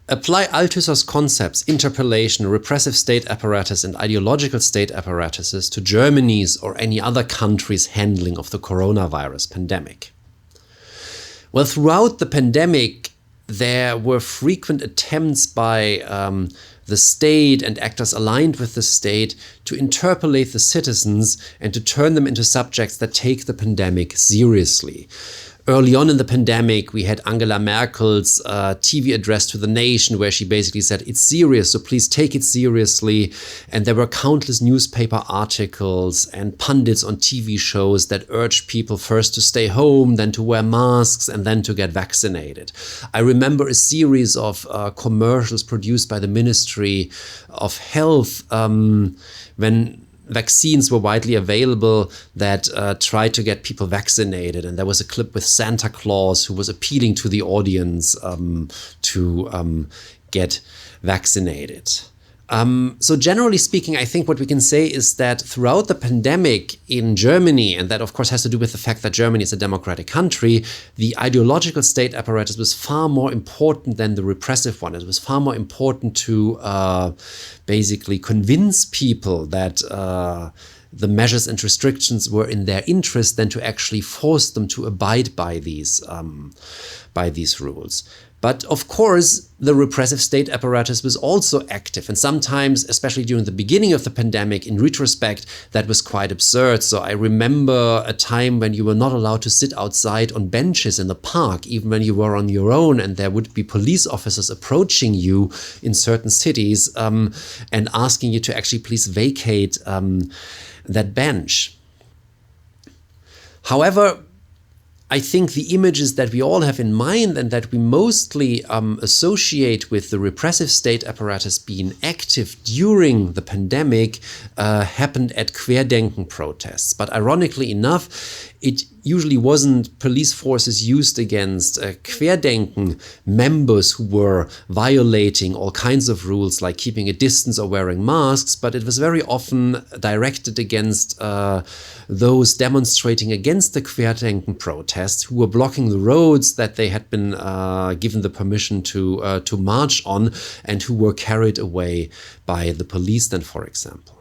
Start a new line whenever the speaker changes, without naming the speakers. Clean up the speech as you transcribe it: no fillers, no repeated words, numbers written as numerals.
apply Althusser's concepts, interpellation, repressive state apparatus, and ideological state apparatuses to Germany's or any other country's handling of the coronavirus pandemic. Well, throughout the pandemic, there were frequent attempts by the state and actors aligned with the state to interpellate the citizens and to turn them into subjects that take the pandemic seriously. Early on in the pandemic, we had Angela Merkel's TV address to the nation where she basically said, it's serious, so please take it seriously. And there were countless newspaper articles and pundits on TV shows that urged people first to stay home, then to wear masks, and then to get vaccinated. I remember a series of commercials produced by the Ministry of Health when vaccines were widely available that tried to get people vaccinated. And there was a clip with Santa Claus who was appealing to the audience to get vaccinated. So generally speaking, I think what we can say is that throughout the pandemic in Germany, and that of course has to do with the fact that Germany is a democratic country, the ideological state apparatus was far more important than the repressive one. It was far more important to basically convince people that the measures and restrictions were in their interest than to actually force them to abide by these rules. But of course, the repressive state apparatus was also active. And sometimes, especially during the beginning of the pandemic, in retrospect, that was quite absurd. So I remember a time when you were not allowed to sit outside on benches in the park, even when you were on your own, and there would be police officers approaching you in certain cities and asking you to actually please vacate that bench. However, I think the images that we all have in mind and that we mostly associate with the repressive state apparatus being active during the pandemic happened at Querdenken protests. But ironically enough, it usually wasn't police forces used against Querdenken members who were violating all kinds of rules like keeping a distance or wearing masks, but it was very often directed against those demonstrating against the Querdenken protests who were blocking the roads that they had been given the permission to march on and who were carried away by the police then, for example.